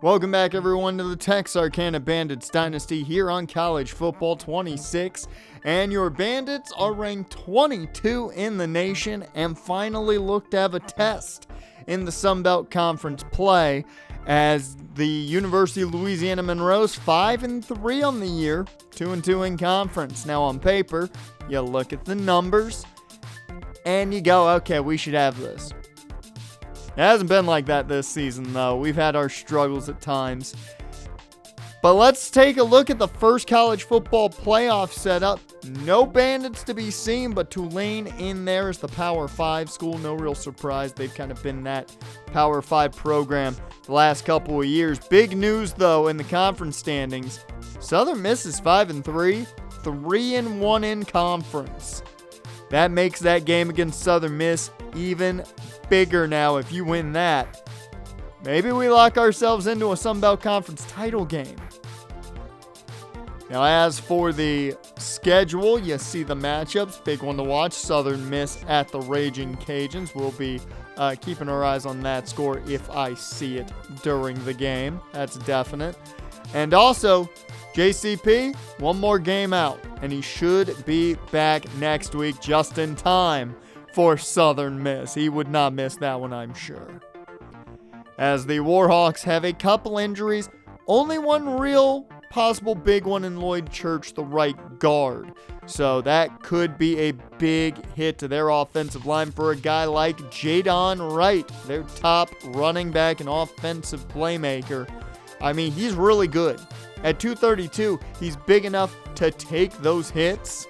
Welcome back, everyone, to the Texarkana Bandits Dynasty here on College Football 26. And your Bandits are ranked 22 in the nation and finally look to have a test in the Sun Belt Conference play as the University of Louisiana Monroe's 5-3 on the year, 2-2 in conference. Now on paper, you look at the numbers and you go, okay, we should have this. It hasn't been like that this season, though. We've had our struggles at times. But let's take a look at the first college football playoff setup. No Bandits to be seen, but Tulane in there is the Power 5 school. No real surprise. They've kind of been that Power 5 program the last couple of years. Big news, though, in the conference standings. Southern Miss is 5-3, 3-1 in conference. That makes that game against Southern Miss even bigger now. If you win that, maybe we lock ourselves into a Sun Belt Conference title game. Now, as for the schedule, you see the matchups. Big one to watch. Southern Miss at the Raging Cajuns. We'll be keeping our eyes on that score if I see it during the game. That's definite. And also, JCP, one more game out, and he should be back next week just in time for Southern Miss. He would not miss that one, I'm sure. As the Warhawks have a couple injuries, only one real possible big one in Lloyd Church, the right guard. So that could be a big hit to their offensive line for a guy like Jadon Wright, their top running back and offensive playmaker. I mean, he's really good. At 232, he's big enough to take those hits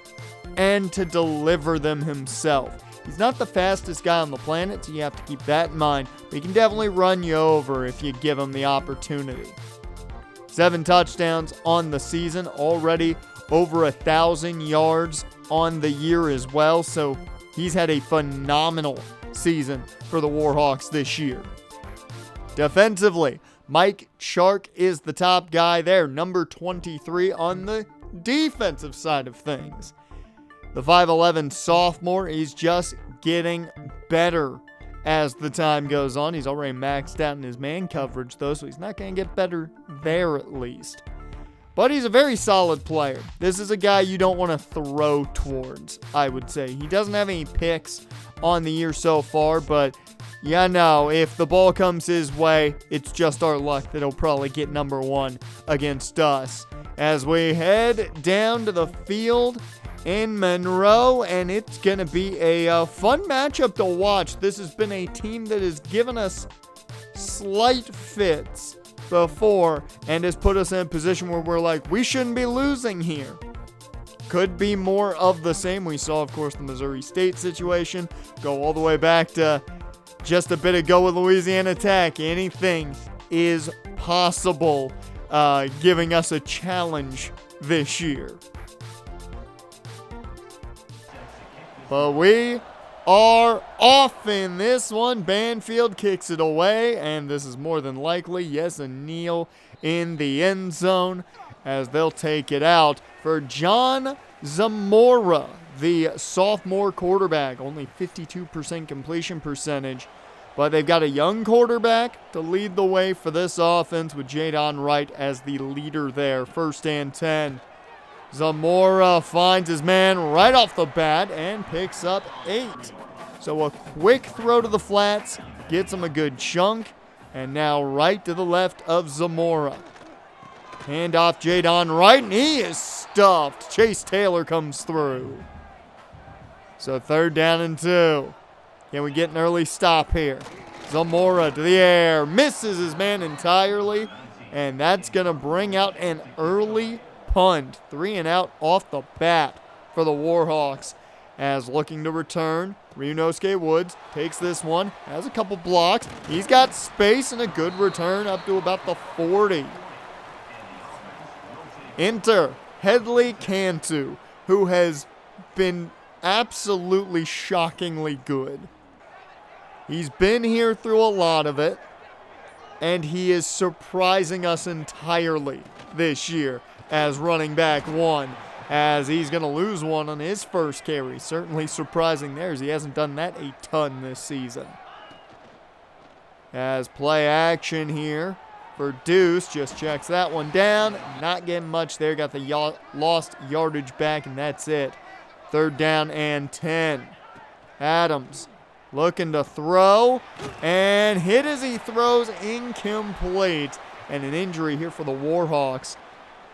and to deliver them himself. He's not the fastest guy on the planet, so you have to keep that in mind. But he can definitely run you over if you give him the opportunity. 7 touchdowns on the season, already over 1,000 yards on the year as well. So he's had a phenomenal season for the Warhawks this year. Defensively, Mike Shark is the top guy there, number 23 on the defensive side of things. The 5'11 sophomore is just getting better as the time goes on. He's already maxed out in his man coverage, though, so he's not going to get better there at least. But he's a very solid player. This is a guy you don't want to throw towards, I would say. He doesn't have any picks on the year so far, but yeah, no, if the ball comes his way, it's just our luck that he'll probably get number 1 against us. As we head down to the field in Monroe, and it's going to be a fun matchup to watch. This has been a team that has given us slight fits before and has put us in a position where we're like, we shouldn't be losing here. Could be more of the same. We saw, of course, the Missouri State situation go all the way back to just a bit ago with Louisiana Tech. Anything is possible, giving us a challenge this year. But we are off in this one. Banfield kicks it away, and this is more than likely, yes, a kneel in the end zone as they'll take it out for John Zamora, the sophomore quarterback. Only 52% completion percentage, but they've got a young quarterback to lead the way for this offense with Jadon Wright as the leader there. 1st and 10. Zamora finds his man right off the bat and picks up 8. So a quick throw to the flats, gets him a good chunk, and now right to the left of Zamora. Hand off Jadon Wright, and he is stuffed. Chase Taylor comes through. So 3rd down and 2. Can we get an early stop here? Zamora to the air, misses his man entirely, and that's going to bring out an early punt. 3 and out off the bat for the Warhawks. As looking to return, Ryunosuke Woods takes this one, has a couple blocks. He's got space and a good return up to about the 40. Enter Headley Cantu, who has been absolutely shockingly good. He's been here through a lot of it, and he is surprising us entirely this year as running back 1, as he's going to lose one on his first carry. Certainly surprising there, as he hasn't done that a ton this season. As play action here, for Deuce. Just checks that one down. Not getting much there. Got the lost yardage back, and that's it. 3rd down and 10. Adams looking to throw, and hit as he throws, incomplete. And an injury here for the Warhawks.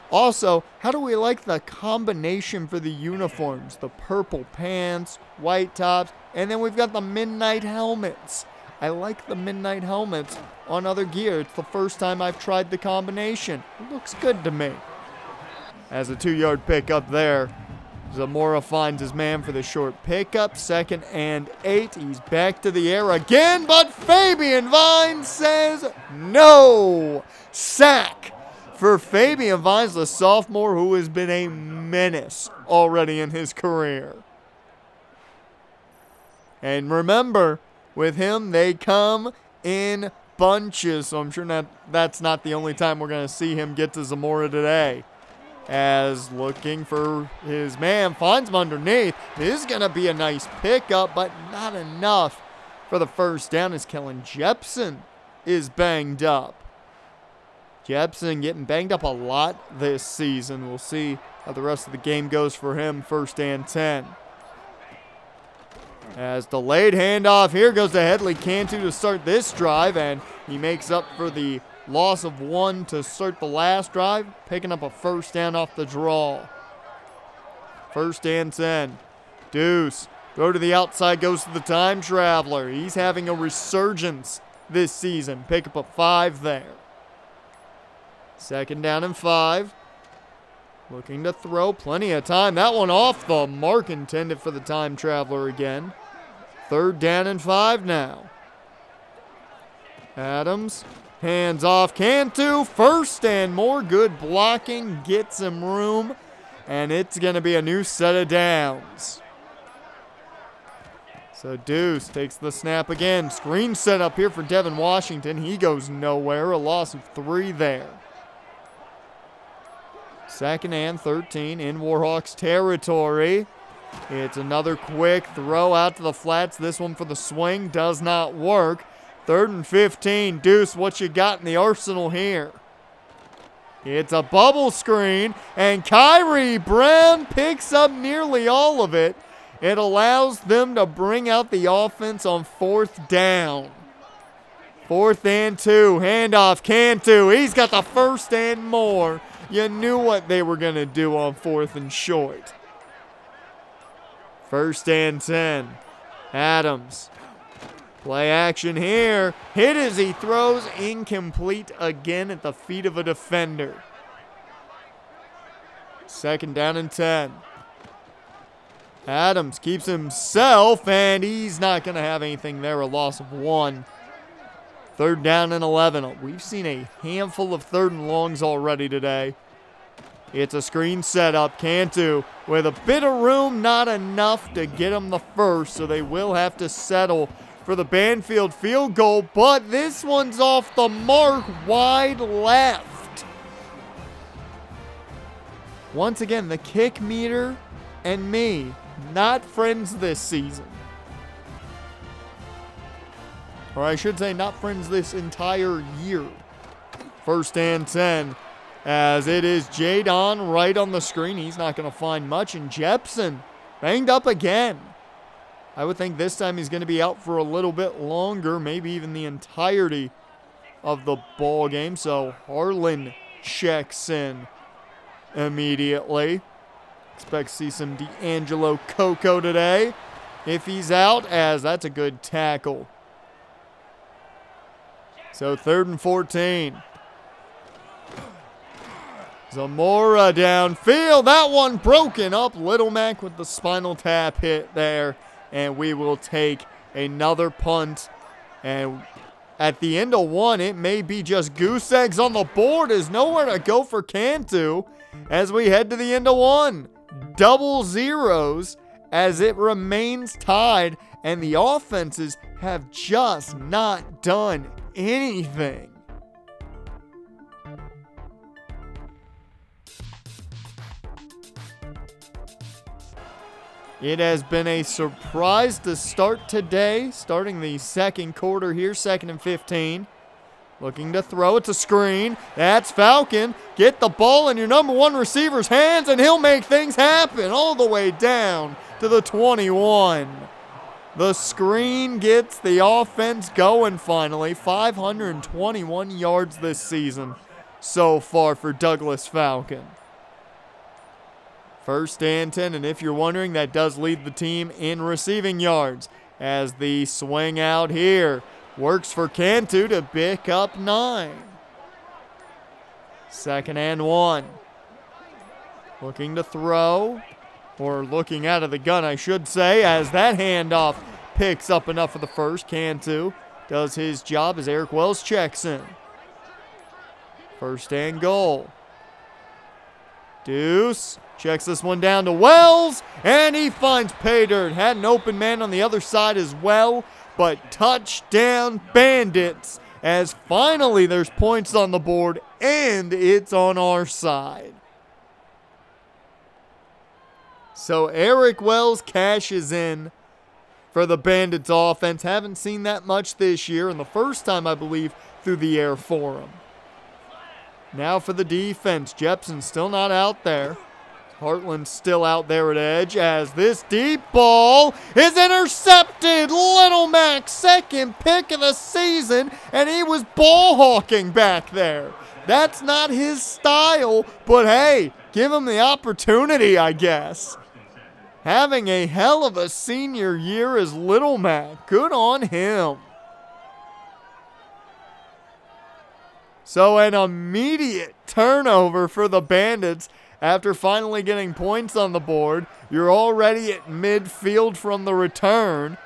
Also, how do we like the combination for the uniforms? The purple pants, white tops, and then we've got the midnight helmets. I like the midnight helmets on other gear. It's the first time I've tried the combination. It looks good to me. As a 2-yard pickup there. Zamora finds his man for the short pickup. 2nd and 8. He's back to the air again, but Fabian Vines says no. Sack for Fabian Vines, the sophomore who has been a menace already in his career. And remember, with him, they come in bunches, so I'm sure that's not the only time we're going to see him get to Zamora today. As looking for his man, finds him underneath. This is going to be a nice pickup, but not enough for the first down as Kellen Jepson is banged up. Jepson getting banged up a lot this season. We'll see how the rest of the game goes for him. 1st and 10. As delayed handoff, here goes to Headley Cantu to start this drive, and he makes up for the loss of 1 to start the last drive, picking up a 1st down off the draw. 1st and 10. Deuce, throw to the outside, goes to the time traveler. He's having a resurgence this season. Pick up a 5 there. 2nd down and 5. Looking to throw, plenty of time. That one off the mark, intended for the time traveler again. 3rd down and 5 now. Adams, hands off, Cantu, 1st and more. Good blocking, gets him room, and it's going to be a new set of downs. So Deuce takes the snap again. Screen set up here for Devin Washington. He goes nowhere, a loss of 3 there. 2nd and 13 in Warhawks territory. It's another quick throw out to the flats. This one for the swing does not work. 3rd and 15. Deuce, what you got in the arsenal here? It's a bubble screen, and Kyrie Brown picks up nearly all of it. It allows them to bring out the offense on 4th down. 4th and 2. Handoff, Cantu. He's got the 1st and more. You knew what they were going to do on 4th and short. 1st and 10. Adams. Play action here. Hit as he throws, incomplete again at the feet of a defender. 2nd down and 10. Adams keeps himself, and he's not going to have anything there, a loss of 1. 3rd down and 11. We've seen a handful of 3rd and longs already today. It's a screen setup. Cantu with a bit of room, not enough to get him the 1st, so they will have to settle for the Banfield field goal, but this one's off the mark, wide left. Once again, the kick meter and me, not friends this season. Or I should say, not friends this entire year. 1st and 10, as it is Jadon right on the screen. He's not going to find much, and Jepson banged up again. I would think this time he's going to be out for a little bit longer, maybe even the entirety of the ball game. So Harlan checks in immediately. Expect to see some D'Angelo Coco today if he's out, as that's a good tackle. So 3rd and 14. Zamora downfield. That one broken up. Little Mac with the spinal tap hit there. And we will take another punt. And at the end of 1, it may be just goose eggs on the board. There's nowhere to go for Cantu as we head to the end of 1. Double zeros as it remains tied. And the offenses have just not done anything. It has been a surprise to start today, starting the 2nd quarter here, 2nd and 15. Looking to throw. It's a screen. That's Falcon. Get the ball in your number one receiver's hands, and he'll make things happen all the way down to the 21. The screen gets the offense going finally. 521 yards this season so far for Douglas Falcon. First and 10, and if you're wondering, that does lead the team in receiving yards as the swing out here works for Cantu to pick up 9. Second and 1. Looking to throw, or looking out of the gun, I should say, as that handoff picks up enough for the first. Cantu does his job as Eric Wells checks in. First and goal. Deuce checks this one down to Wells, and he finds pay dirt. Had an open man on the other side as well, but touchdown Bandits, as finally there's points on the board, and it's on our side. So Eric Wells cashes in for the Bandits offense. Haven't seen that much this year, and the first time, I believe, through the air for him. Now for the defense. Jepson's still not out there. Hartland's still out there at edge as this deep ball is intercepted. Little Mac's second pick of the season, and he was ball hawking back there. That's not his style, but hey, give him the opportunity, I guess. Having a hell of a senior year is Little Mac. Good on him. So an immediate turnover for the Bandits after finally getting points on the board. You're already at midfield from the return.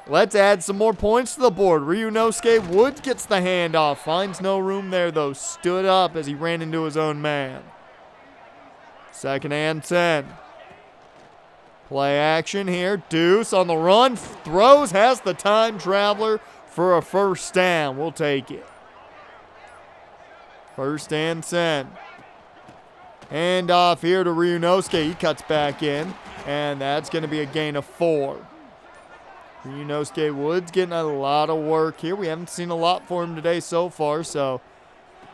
Let's add some more points to the board. Ryunosuke Woods gets the handoff. Finds no room there, though. Stood up as he ran into his own man. Second and 10. Play action here. Deuce on the run. Throws, has the time traveler for a first down. We'll take it. First and 10. Hand off here to Ryunosuke. He cuts back in, and that's going to be a gain of 4. Ryunosuke Woods getting a lot of work here. We haven't seen a lot for him today so far, so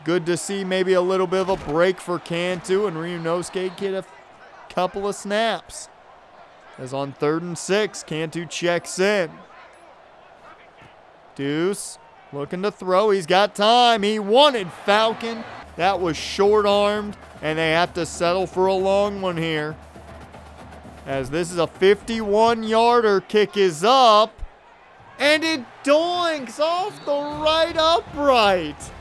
good to see maybe a little bit of a break for Cantu, and Ryunosuke get a couple of snaps. As on 3rd and 6, Cantu checks in. Deuce looking to throw. He's got time. He wanted Falcon. That was short-armed, and they have to settle for a long one here. As this is a 51-yarder. Kick is up, and it doinks off the right upright.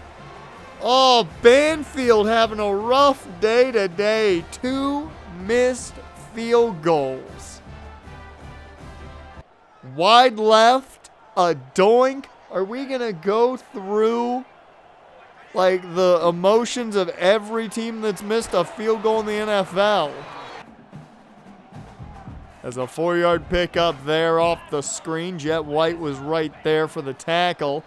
Oh, Banfield having a rough day today. 2 missed field goals. Wide left, a doink. Are we going to go through like the emotions of every team that's missed a field goal in the NFL? As a 4-yard pickup there off the screen. Jet White was right there for the tackle.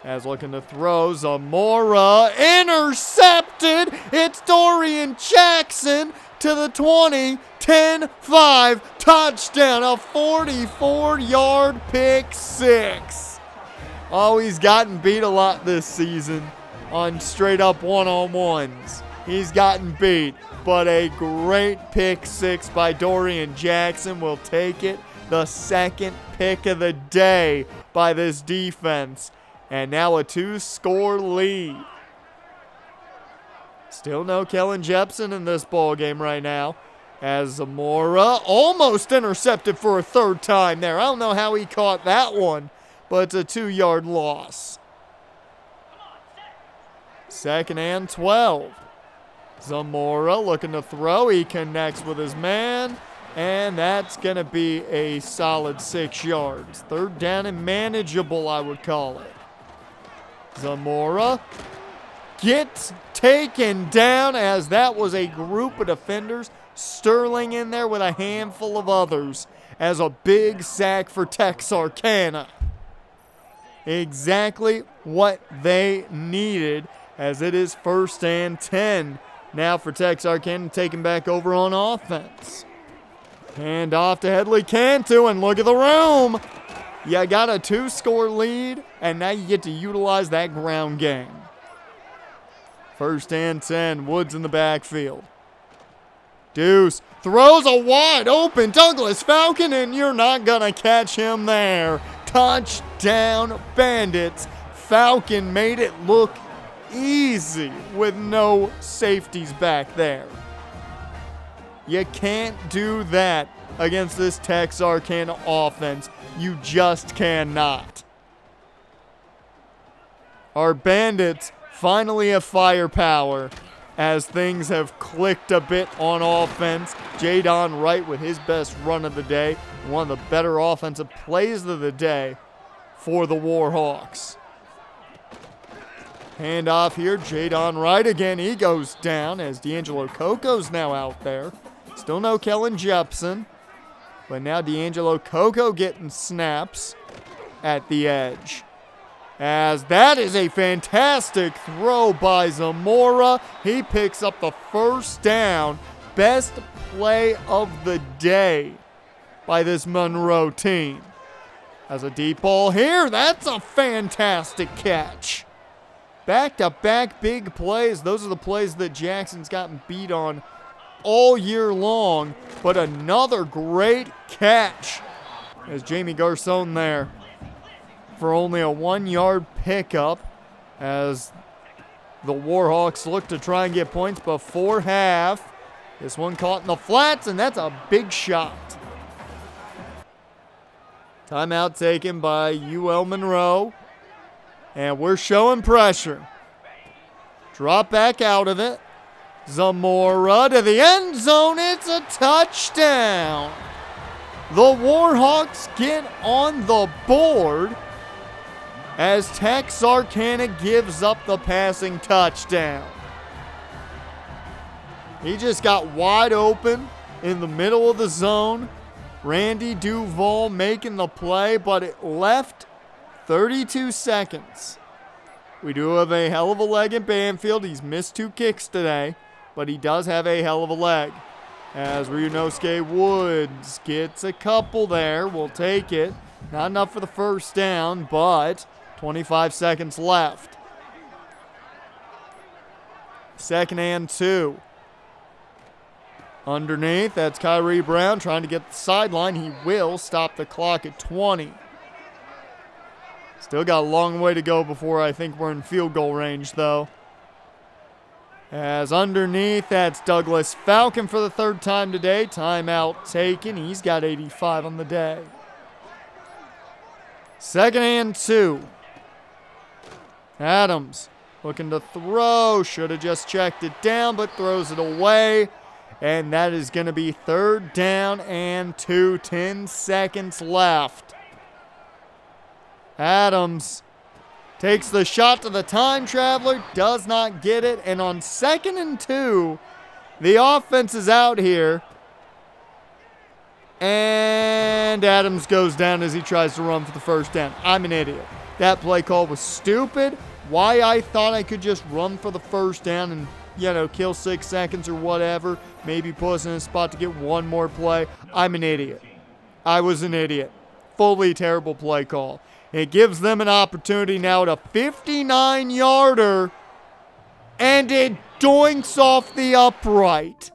As looking to throw, Zamora intercepted. It's Dorian Jackson to the 20. 10-5 touchdown. A 44-yard pick six. Oh, he's gotten beat a lot this season on straight-up one-on-ones. He's gotten beat, but a great pick six by Dorian Jackson. Will take it. The second pick of the day by this defense. And now a 2-score lead. Still no Kellen Jepson in this ball game right now. As Zamora almost intercepted for a 3rd time there. I don't know how he caught that one, but it's a 2-yard loss. Second and 12. Zamora looking to throw. He connects with his man, and that's going to be a solid 6 yards. 3rd down and manageable, I would call it. Zamora gets taken down as that was a group of defenders. Sterling in there with a handful of others as a big sack for Texarkana. Exactly what they needed, as it is 1st and 10 now for Texarkana, taking back over on offense. Hand off to Headley Cantu, and look at the room. You got a 2-score lead, and now you get to utilize that ground game. 1st and 10, Woods in the backfield. Deuce throws a wide open Douglas Falcon, and you're not going to catch him there. Touchdown, Bandits. Falcon made it look easy with no safeties back there. You can't do that against this Texarkana offense. You just cannot. Our Bandits finally have firepower as things have clicked a bit on offense. Jadon Wright with his best run of the day. One of the better offensive plays of the day for the Warhawks. Handoff here. Jadon Wright again. He goes down as D'Angelo Coco's now out there. Still no Kellen Jepson. But now D'Angelo Coco getting snaps at the edge. As that is a fantastic throw by Zamora. He picks up the 1st down. Best play of the day by this Monroe team. Has a deep ball here. That's a fantastic catch. Back-to-back big plays. Those are the plays that Jackson's gotten beat on all year long. But another great catch. As Jamie Garcon there for only a 1-yard pickup as the Warhawks look to try and get points before half. This one caught in the flats, and that's a big shot. Timeout taken by UL Monroe. And we're showing pressure. Drop back out of it. Zamora to the end zone. It's a touchdown. The Warhawks get on the board as Texarkana gives up the passing touchdown. He just got wide open in the middle of the zone. Randy Duval making the play, but it left 32 seconds. We do have a hell of a leg in Banfield. He's missed 2 kicks today, but he does have a hell of a leg. As Ryunosuke Woods gets a couple there. We'll take it. Not enough for the 1st down, but 25 seconds left. 2nd and 2. Underneath, that's Kyrie Brown trying to get the sideline. He will stop the clock at 20. Still got a long way to go before I think we're in field goal range, though. As underneath, that's Douglas Falcon for the 3rd time today. Timeout taken. He's got 85 on the day. 2nd and 2. Adams looking to throw. Should have just checked it down, but throws it away. And that is going to be 3rd down and 2. 10 seconds left. Adams takes the shot to the time traveler. Does not get it. And on 2nd and 2, the offense is out here. And Adams goes down as he tries to run for the 1st down. I'm an idiot. That play call was stupid. Why I thought I could just run for the 1st down and, kill 6 seconds or whatever. Maybe put us in a spot to get one more play. I'm an idiot. I was an idiot. Fully terrible play call. It gives them an opportunity now at a 59-yarder. And it doinks off the upright.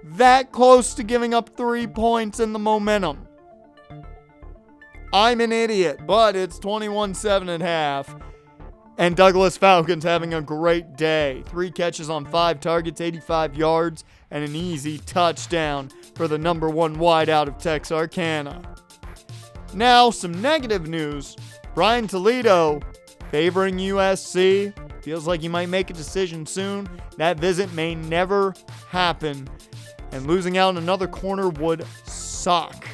That close to giving up 3 points in the momentum. I'm an idiot, but it's 21-7 at half. And Douglas Falcon's having a great day. 3 catches on 5 targets, 85 yards, and an easy touchdown for the number 1 wideout of Texarkana. Now, some negative news. Brian Toledo favoring USC. Feels like he might make a decision soon. That visit may never happen. And losing out on another corner would suck.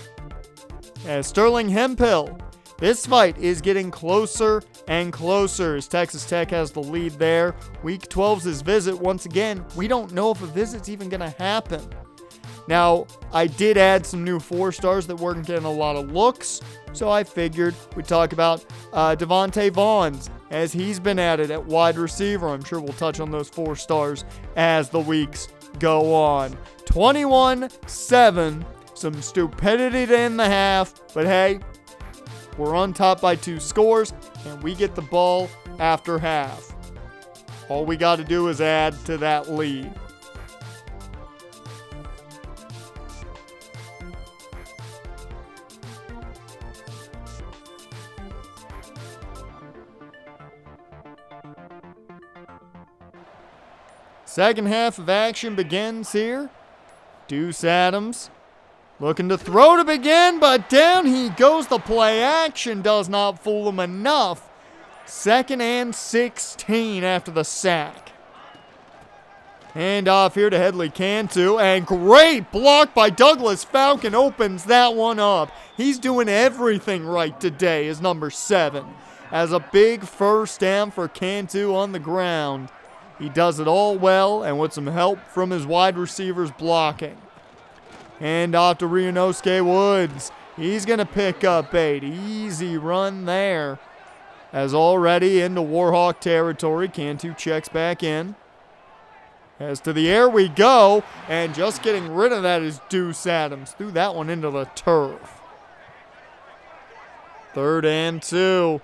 As Sterling Hemphill, this fight is getting closer and closer as Texas Tech has the lead there. Week 12's his visit. Once again, we don't know if a visit's even going to happen. Now, I did add some new 4-stars that weren't getting a lot of looks, so I figured we'd talk about Devontae Vaughns as he's been added at wide receiver. I'm sure we'll touch on those 4 stars as the weeks go on. 21-7, some stupidity to end the half, but hey, We're on top by 2 scores, and we get the ball after half. All we got to do is add to that lead. Second half of action begins here. Deuce Adams looking to throw to begin, but down he goes. The play action does not fool him enough. 2nd and 16 after the sack. Hand off here to Headley Cantu, and great block by Douglas Falcon opens that one up. He's doing everything right today as number 7. As a big first down for Cantu on the ground. He does it all well and with some help from his wide receivers blocking. Hand off to Ryunosuke Woods. He's going to pick up 8. Easy run there. As already into Warhawk territory, Cantu checks back in. As to the air we go, and just getting rid of that is Deuce Adams. Threw that one into the turf. 3rd and 2.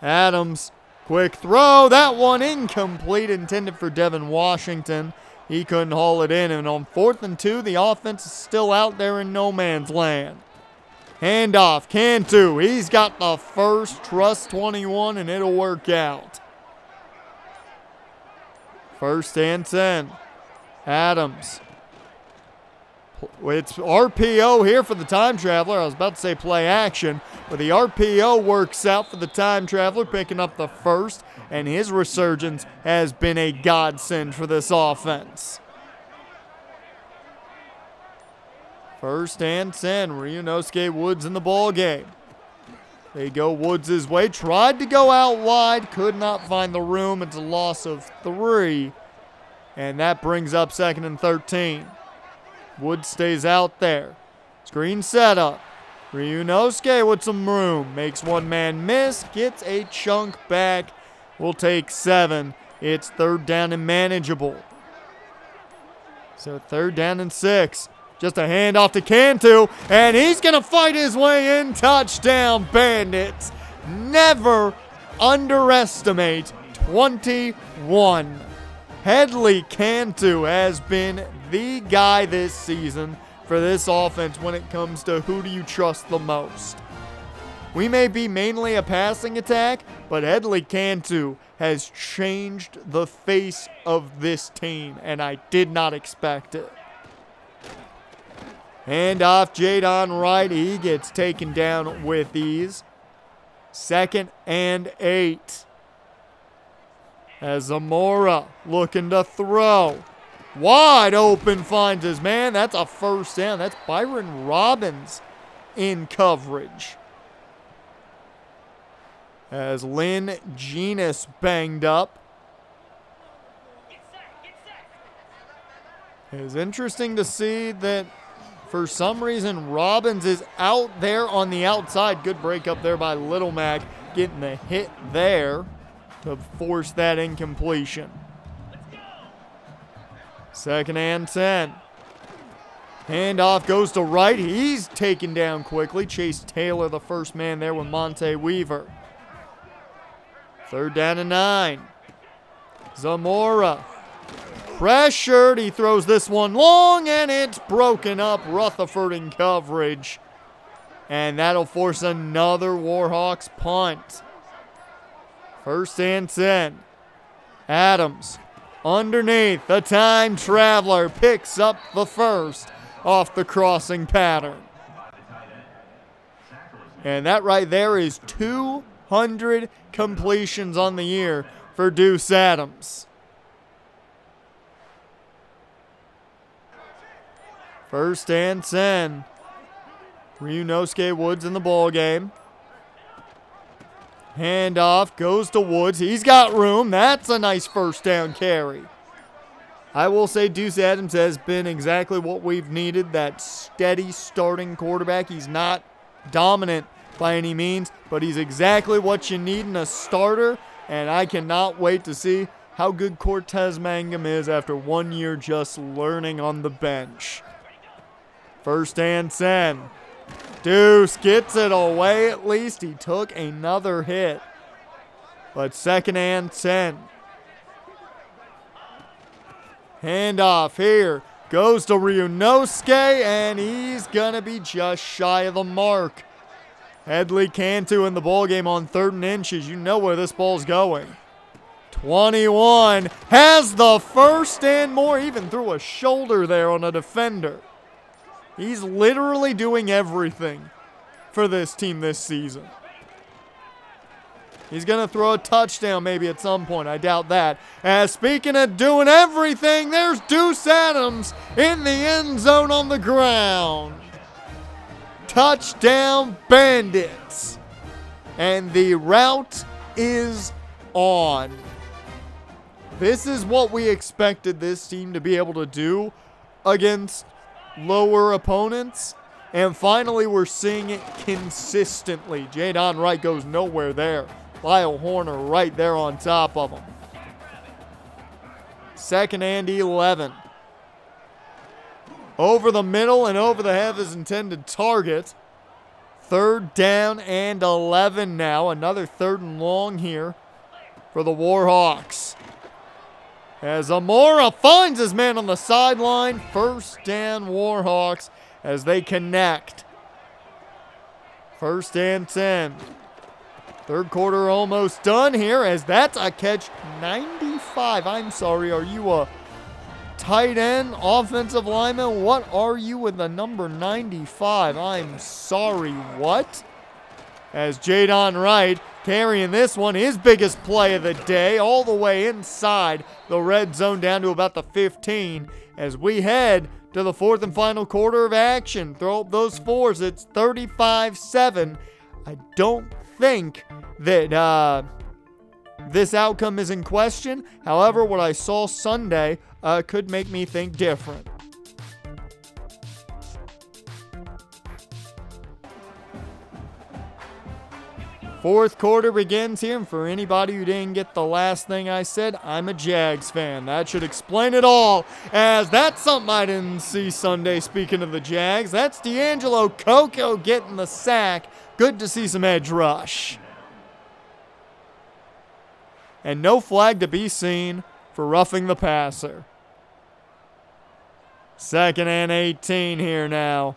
Adams, quick throw. That one incomplete, intended for Devin Washington. He couldn't haul it in, and on 4th and 2, the offense is still out there in no man's land. Handoff, Cantu. He's got the first, trust 21, and it'll work out. 1st and 10. Adams. It's RPO here for the time traveler. I was about to say play action, but the RPO works out for the time traveler, picking up the first, and his resurgence has been a godsend for this offense. 1st and 10. Ryunosuke Woods in the ball game. They go Woods' way. Tried to go out wide. Could not find the room. It's a loss of 3. And that brings up 2nd and 13. Woods stays out there. Screen setup. Ryunosuke with some room. Makes one man miss. Gets a chunk back. We'll take 7. It's 3rd down and manageable. So 3rd down and 6. Just a handoff to Cantu, and he's going to fight his way in. Touchdown, Bandits. Never underestimate 21. Headley Cantu has been the guy this season for this offense when it comes to who do you trust the most. We may be mainly a passing attack, but Headley Cantu has changed the face of this team, and I did not expect it. Hand off Jadon Wright. He gets taken down with ease. 2nd and 8. As Zamora looking to throw. Wide open finds his man. That's a first down. That's Byron Robbins in coverage. As Lynn Genus banged up. It's interesting to see that for some reason, Robbins is out there on the outside. Good break up there by Little Mac, getting the hit there to force that incompletion. 2nd and 10. Handoff goes to Wright. He's taken down quickly. Chase Taylor, the first man there with Monte Weaver. 3rd down and 9. Zamora. Pressured, he throws this one long, and it's broken up. Rutherford in coverage. And that'll force another Warhawks punt. 1st and 10. Adams underneath. The time traveler picks up the first off the crossing pattern. And that right there is 200 completions on the year for Deuce Adams. 1st and 10. Ryunosuke Woods in the ball game. Handoff goes to Woods. He's got room. That's a nice first down carry. I will say Deuce Adams has been exactly what we've needed, that steady starting quarterback. He's not dominant by any means, but he's exactly what you need in a starter, and I cannot wait to see how good Cortez Mangum is after 1 year just learning on the bench. 1st and 10. Deuce gets it away at least. He took another hit. But 2nd and 10. Handoff here. Goes to Ryunosuke, and he's going to be just shy of the mark. Headley Cantu in the ballgame on 3rd and inches. You know where this ball's going. 21 has the first and more. Even threw a shoulder there on a defender. He's literally doing everything for this team this season. He's going to throw a touchdown maybe at some point. I doubt that. As speaking of doing everything, there's Deuce Adams in the end zone on the ground. Touchdown Bandits. And the route is on. This is what we expected this team to be able to do against lower opponents. And finally, we're seeing it consistently. Jadon Wright goes nowhere there. Lyle Horner right there on top of him. 2nd and 11. Over the middle and over the head of his intended target. 3rd down and 11 now. Another 3rd and long here for the Warhawks. As Amora finds his man on the sideline. 1st down Warhawks as they connect. 1st and 10. 3rd quarter almost done here as that's a catch 95. I'm sorry, are you a tight end, offensive lineman? What are you with the number 95? I'm sorry, what? As Jadon Wright carrying this one, his biggest play of the day, all the way inside the red zone down to about the 15 as we head to the 4th and final quarter of action. Throw up those 4s. It's 35-7. I don't think that this outcome is in question. However, what I saw Sunday could make me think different. Fourth quarter begins here, and for anybody who didn't get the last thing I said, I'm a Jags fan. That should explain it all, as that's something I didn't see Sunday. Speaking of the Jags, that's D'Angelo Coco getting the sack. Good to see some edge rush. And no flag to be seen for roughing the passer. 2nd and 18 here now,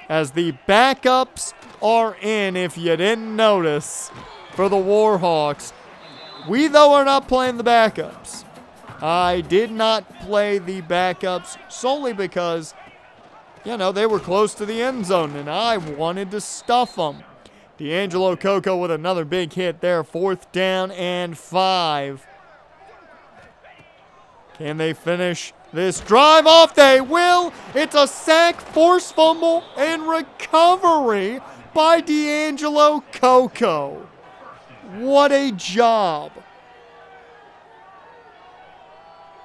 as the backups are in, if you didn't notice, for the Warhawks. We, though, are not playing the backups. I did not play the backups solely because, you know, they were close to the end zone, and I wanted to stuff them. D'Angelo Coco with another big hit there. 4th down and 5. Can they finish this drive off? They will. It's a sack, forced fumble, and recovery by D'Angelo Coco. What a job.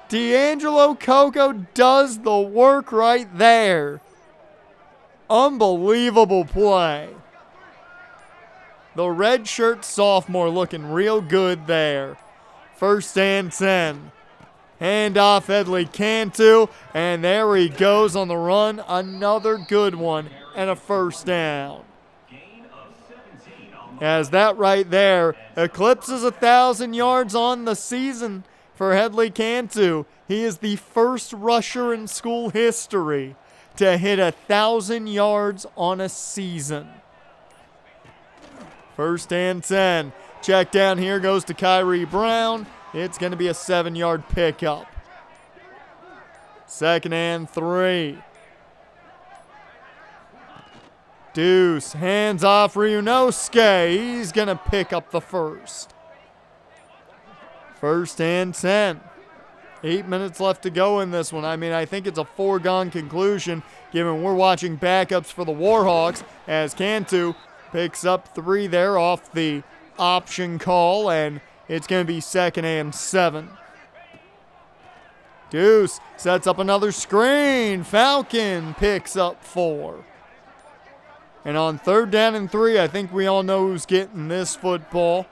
D'Angelo Coco does the work right there. Unbelievable play. The redshirt sophomore looking real good there. 1st and 10. Handoff Headley Cantu, and there he goes on the run. Another good one and a 1st down. As that right there eclipses 1,000 yards on the season for Headley Cantu. He is the first rusher in school history to hit 1,000 yards on a season. 1st and 10. Check down here goes to Kyrie Brown. It's going to be a 7-yard pickup. 2nd and 3. Deuce hands off Ryunosuke. He's going to pick up the 1st. 1st and 10. 8 minutes left to go in this one. I mean, I think it's a foregone conclusion given we're watching backups for the Warhawks as Cantu picks up 3 there off the option call, and it's going to be 2nd and 7. Deuce sets up another screen. Falcon picks up 4. And on 3rd down and 3, I think we all know who's getting this football.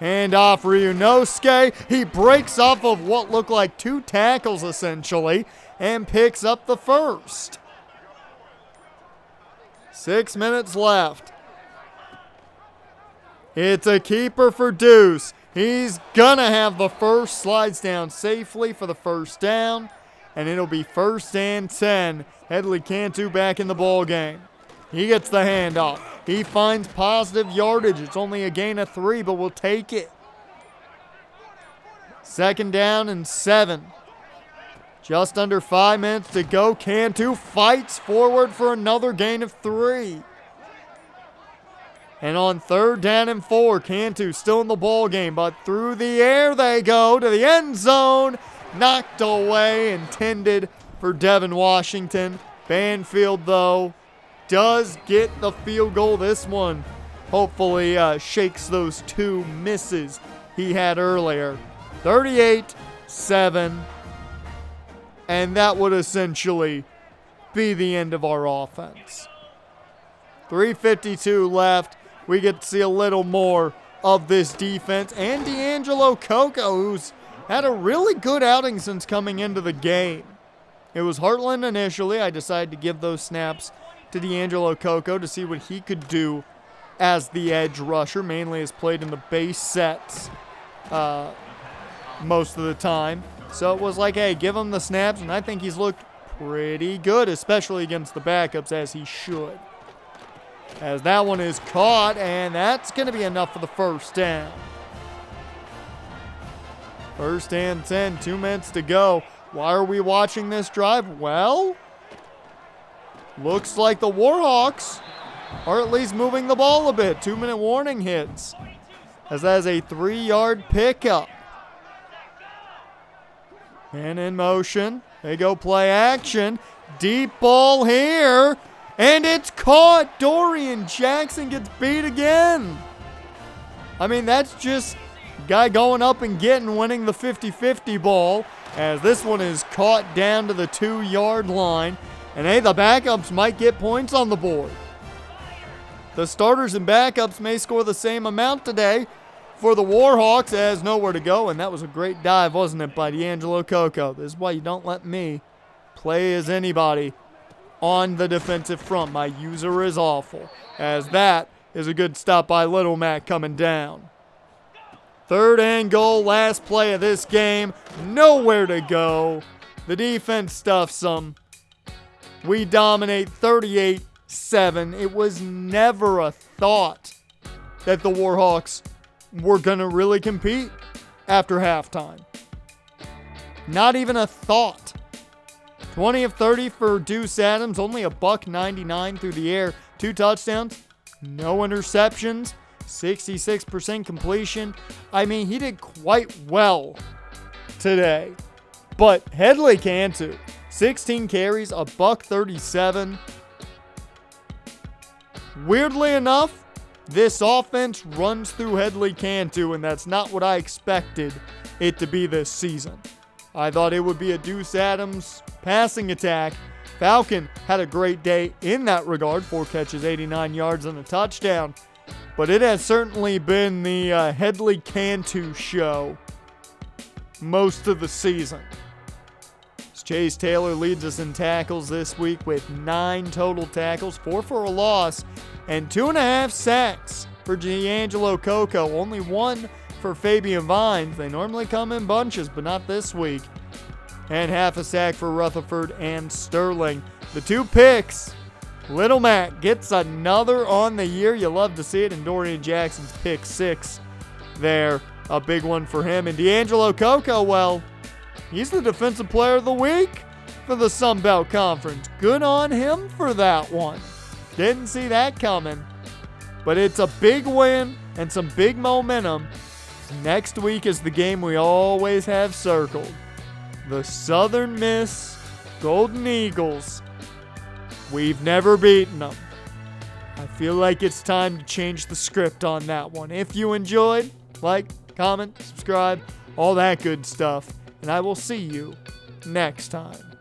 Hand off Ryunosuke. He breaks off of what looked like 2 tackles essentially and picks up the 1st. 6 minutes left. It's a keeper for Deuce. He's gonna have the first, slides down safely for the first down, and it'll be 1st and 10. Headley Cantu back in the ball game. He gets the handoff. He finds positive yardage. It's only a gain of 3, but we'll take it. 2nd down and 7. Just under 5 minutes to go. Cantu fights forward for another gain of 3. And on 3rd down and 4, Cantu still in the ball game, but through the air they go to the end zone. Knocked away, intended for Devin Washington. Banfield, though, does get the field goal. This one hopefully shakes those 2 misses he had earlier. 38-7. And that would essentially be the end of our offense. 3:52 left. We get to see a little more of this defense. And D'Angelo Coco, who's had a really good outing since coming into the game. It was Heartland initially. I decided to give those snaps to D'Angelo Coco to see what he could do as the edge rusher. Mainly has played in the base sets most of the time. So it was like, hey, give him the snaps, and I think he's looked pretty good, especially against the backups, as he should. As that one is caught, and that's going to be enough for the 1st down. 1st and 10, 2 minutes to go. Why are we watching this drive? Well, looks like the Warhawks are at least moving the ball a bit. 2-minute warning hits, as that is a 3-yard pickup. And in motion, they go play action. Deep ball here, and it's caught. Dorian Jackson gets beat again. I mean, that's just guy going up and winning the 50-50 ball, as this one is caught down to the 2-yard line. And hey, the backups might get points on the board. The starters and backups may score the same amount today for the Warhawks, as nowhere to go. And that was a great dive, wasn't it, by D'Angelo Coco. This is why you don't let me play as anybody on the defensive front. My user is awful, as that is a good stop by Little Mac coming down. 3rd and goal, last play of this game. Nowhere to go. The defense stuffs them. We dominate 38-7. It was never a thought that the Warhawks were going to really compete after halftime. Not even a thought. 20 of 30 for Deuce Adams, only a $199 through the air, 2 touchdowns, no interceptions, 66% completion. I mean, he did quite well today. But Headley Cantu, 16 carries, a $137. Weirdly enough, this offense runs through Headley Cantu, and that's not what I expected it to be this season. I thought it would be a Deuce Adams passing attack. Falcon had a great day in that regard, 4 catches, 89 yards, and a touchdown. But it has certainly been the Headley Cantu show most of the season. Chase Taylor leads us in tackles this week with 9 total tackles, 4 for a loss, and 2.5 sacks for D'Angelo Coco. Only 1 for Fabian Vines. They normally come in bunches, but not this week. And half a sack for Rutherford and Sterling. The 2 picks. Little Mac gets another on the year. You love to see it. And Dorian Jackson's pick 6 there. A big one for him. And D'Angelo Coco, well, he's the Defensive Player of the Week for the Sun Belt Conference. Good on him for that one. Didn't see that coming. But it's a big win and some big momentum. Next week is the game we always have circled. The Southern Miss Golden Eagles. We've never beaten them. I feel like it's time to change the script on that one. If you enjoyed, like, comment, subscribe, all that good stuff. And I will see you next time.